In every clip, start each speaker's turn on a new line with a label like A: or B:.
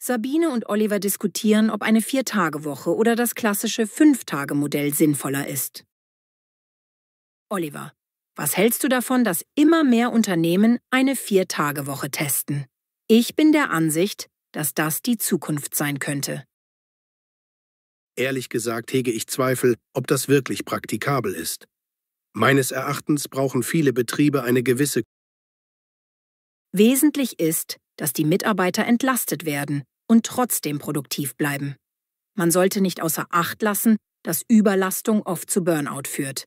A: Sabine und Oliver diskutieren, ob eine 4-Tage-Woche oder das klassische 5-Tage-Modell sinnvoller ist. Oliver, was hältst du davon, dass immer mehr Unternehmen eine 4-Tage-Woche testen? Ich bin der Ansicht, dass das die Zukunft sein könnte.
B: Ehrlich gesagt hege ich Zweifel, ob das wirklich praktikabel ist. Meines Erachtens brauchen viele Betriebe eine gewisse.
A: Wesentlich ist, dass die Mitarbeiter entlastet werden und trotzdem produktiv bleiben. Man sollte nicht außer Acht lassen, dass Überlastung oft zu Burnout führt.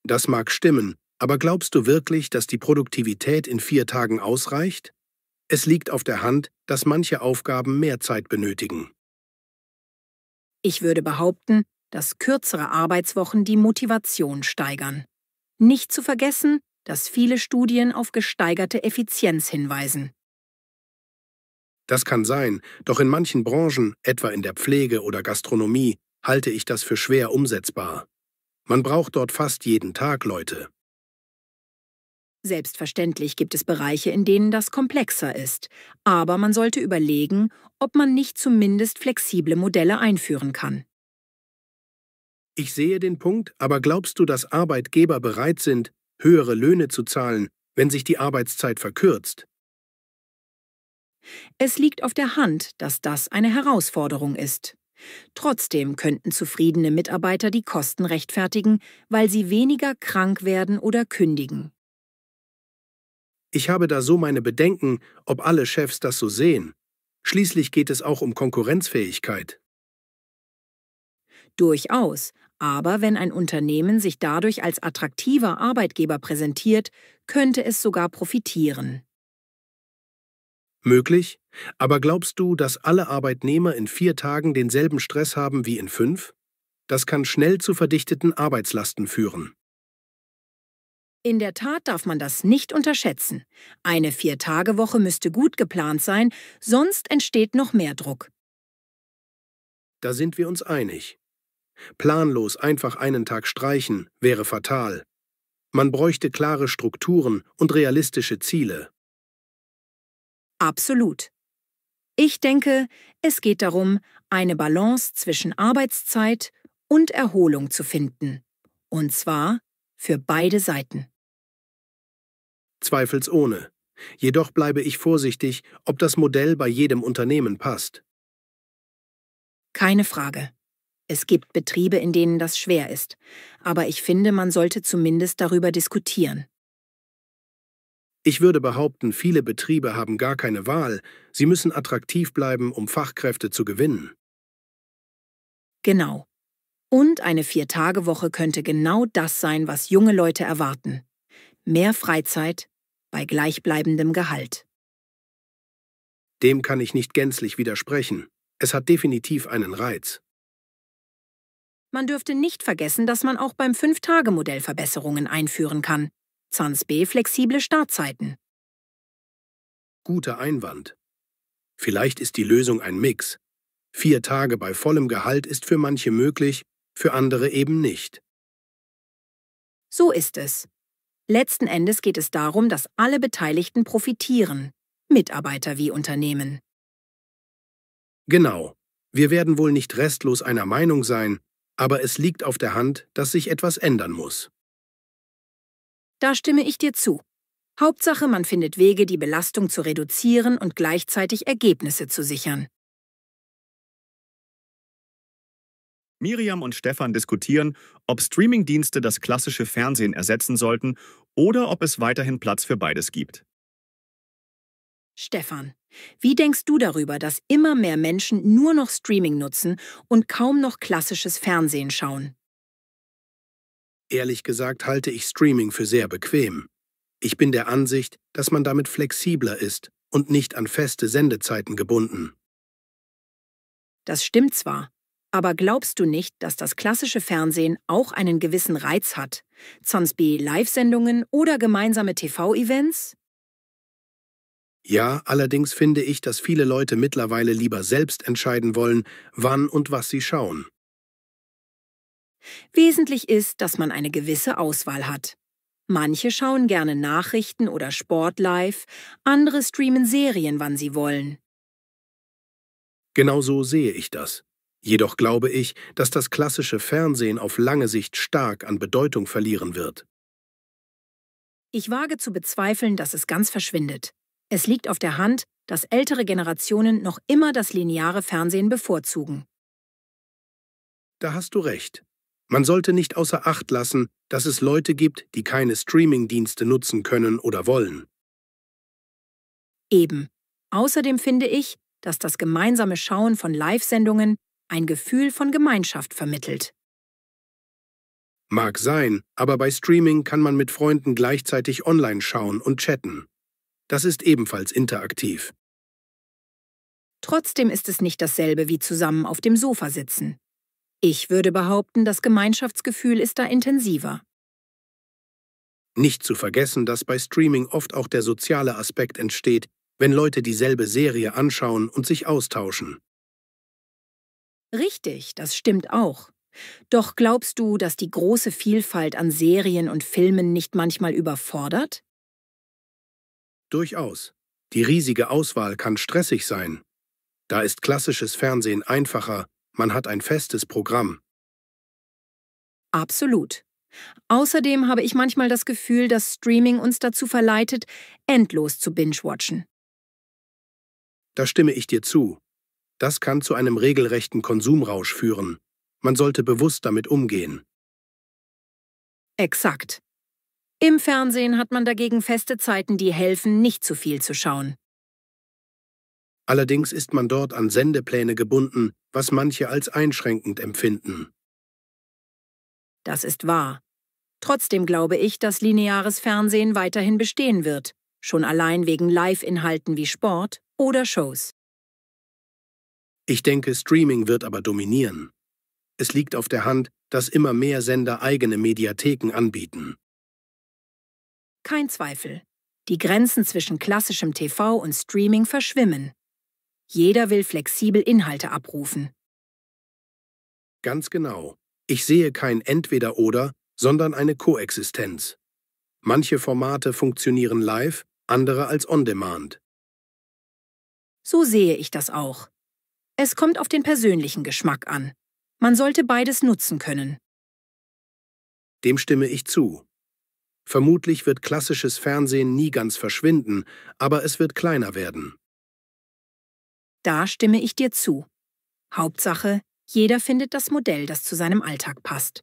B: Das mag stimmen, aber glaubst du wirklich, dass die Produktivität in 4 Tagen ausreicht? Es liegt auf der Hand, dass manche Aufgaben mehr Zeit benötigen.
A: Ich würde behaupten, dass kürzere Arbeitswochen die Motivation steigern. Nicht zu vergessen, dass viele Studien auf gesteigerte Effizienz hinweisen.
B: Das kann sein, doch in manchen Branchen, etwa in der Pflege oder Gastronomie, halte ich das für schwer umsetzbar. Man braucht dort fast jeden Tag Leute.
A: Selbstverständlich gibt es Bereiche, in denen das komplexer ist, aber man sollte überlegen, ob man nicht zumindest flexible Modelle einführen kann.
B: Ich sehe den Punkt, aber glaubst du, dass Arbeitgeber bereit sind, höhere Löhne zu zahlen, wenn sich die Arbeitszeit verkürzt?
A: Es liegt auf der Hand, dass das eine Herausforderung ist. Trotzdem könnten zufriedene Mitarbeiter die Kosten rechtfertigen, weil sie weniger krank werden oder kündigen.
B: Ich habe da so meine Bedenken, ob alle Chefs das so sehen. Schließlich geht es auch um Konkurrenzfähigkeit.
A: Durchaus, aber wenn ein Unternehmen sich dadurch als attraktiver Arbeitgeber präsentiert, könnte es sogar profitieren.
B: Möglich, aber glaubst du, dass alle Arbeitnehmer in 4 Tagen denselben Stress haben wie in 5? Das kann schnell zu verdichteten Arbeitslasten führen.
A: In der Tat darf man das nicht unterschätzen. Eine 4-Tage-Woche müsste gut geplant sein, sonst entsteht noch mehr Druck.
B: Da sind wir uns einig. Planlos einfach einen Tag streichen wäre fatal. Man bräuchte klare Strukturen und realistische Ziele.
A: Absolut. Ich denke, es geht darum, eine Balance zwischen Arbeitszeit und Erholung zu finden. Und zwar für beide Seiten.
B: Zweifelsohne. Jedoch bleibe ich vorsichtig, ob das Modell bei jedem Unternehmen passt.
A: Keine Frage. Es gibt Betriebe, in denen das schwer ist. Aber ich finde, man sollte zumindest darüber diskutieren.
B: Ich würde behaupten, viele Betriebe haben gar keine Wahl. Sie müssen attraktiv bleiben, um Fachkräfte zu gewinnen.
A: Genau. Und eine 4-Tage-Woche könnte genau das sein, was junge Leute erwarten. Mehr Freizeit bei gleichbleibendem Gehalt.
B: Dem kann ich nicht gänzlich widersprechen. Es hat definitiv einen Reiz.
A: Man dürfte nicht vergessen, dass man auch beim 5-Tage-Modell Verbesserungen einführen kann. B flexible Startzeiten.
B: Guter Einwand. Vielleicht ist die Lösung ein Mix. 4 Tage bei vollem Gehalt ist für manche möglich, für andere eben nicht.
A: So ist es. Letzten Endes geht es darum, dass alle Beteiligten profitieren, Mitarbeiter wie Unternehmen.
B: Genau. Wir werden wohl nicht restlos einer Meinung sein, aber es liegt auf der Hand, dass sich etwas ändern muss.
A: Da stimme ich dir zu. Hauptsache, man findet Wege, die Belastung zu reduzieren und gleichzeitig Ergebnisse zu sichern.
C: Miriam und Stefan diskutieren, ob Streamingdienste das klassische Fernsehen ersetzen sollten oder ob es weiterhin Platz für beides gibt.
A: Stefan, wie denkst du darüber, dass immer mehr Menschen nur noch Streaming nutzen und kaum noch klassisches Fernsehen schauen?
B: Ehrlich gesagt halte ich Streaming für sehr bequem. Ich bin der Ansicht, dass man damit flexibler ist und nicht an feste Sendezeiten gebunden.
A: Das stimmt zwar, aber glaubst du nicht, dass das klassische Fernsehen auch einen gewissen Reiz hat? Zum Beispiel Live-Sendungen oder gemeinsame TV-Events?
B: Ja, allerdings finde ich, dass viele Leute mittlerweile lieber selbst entscheiden wollen, wann und was sie schauen.
A: Wesentlich ist, dass man eine gewisse Auswahl hat. Manche schauen gerne Nachrichten oder Sport live, andere streamen Serien, wann sie wollen.
B: Genau so sehe ich das. Jedoch glaube ich, dass das klassische Fernsehen auf lange Sicht stark an Bedeutung verlieren wird.
A: Ich wage zu bezweifeln, dass es ganz verschwindet. Es liegt auf der Hand, dass ältere Generationen noch immer das lineare Fernsehen bevorzugen.
B: Da hast du recht. Man sollte nicht außer Acht lassen, dass es Leute gibt, die keine Streaming-Dienste nutzen können oder wollen.
A: Eben. Außerdem finde ich, dass das gemeinsame Schauen von Live-Sendungen ein Gefühl von Gemeinschaft vermittelt.
B: Mag sein, aber bei Streaming kann man mit Freunden gleichzeitig online schauen und chatten. Das ist ebenfalls interaktiv.
A: Trotzdem ist es nicht dasselbe wie zusammen auf dem Sofa sitzen. Ich würde behaupten, das Gemeinschaftsgefühl ist da intensiver.
B: Nicht zu vergessen, dass bei Streaming oft auch der soziale Aspekt entsteht, wenn Leute dieselbe Serie anschauen und sich austauschen.
A: Richtig, das stimmt auch. Doch glaubst du, dass die große Vielfalt an Serien und Filmen nicht manchmal überfordert?
B: Durchaus. Die riesige Auswahl kann stressig sein. Da ist klassisches Fernsehen einfacher, man hat ein festes Programm.
A: Absolut. Außerdem habe ich manchmal das Gefühl, dass Streaming uns dazu verleitet, endlos zu binge-watchen.
B: Da stimme ich dir zu. Das kann zu einem regelrechten Konsumrausch führen. Man sollte bewusst damit umgehen.
A: Exakt. Im Fernsehen hat man dagegen feste Zeiten, die helfen, nicht zu viel zu schauen.
B: Allerdings ist man dort an Sendepläne gebunden, was manche als einschränkend empfinden.
A: Das ist wahr. Trotzdem glaube ich, dass lineares Fernsehen weiterhin bestehen wird, schon allein wegen Live-Inhalten wie Sport oder Shows.
B: Ich denke, Streaming wird aber dominieren. Es liegt auf der Hand, dass immer mehr Sender eigene Mediatheken anbieten.
A: Kein Zweifel. Die Grenzen zwischen klassischem TV und Streaming verschwimmen. Jeder will flexibel Inhalte abrufen.
B: Ganz genau. Ich sehe kein Entweder-Oder, sondern eine Koexistenz. Manche Formate funktionieren live, andere als On-Demand.
A: So sehe ich das auch. Es kommt auf den persönlichen Geschmack an. Man sollte beides nutzen können.
B: Dem stimme ich zu. Vermutlich wird klassisches Fernsehen nie ganz verschwinden, aber es wird kleiner werden.
A: Da stimme ich dir zu. Hauptsache, jeder findet das Modell, das zu seinem Alltag passt.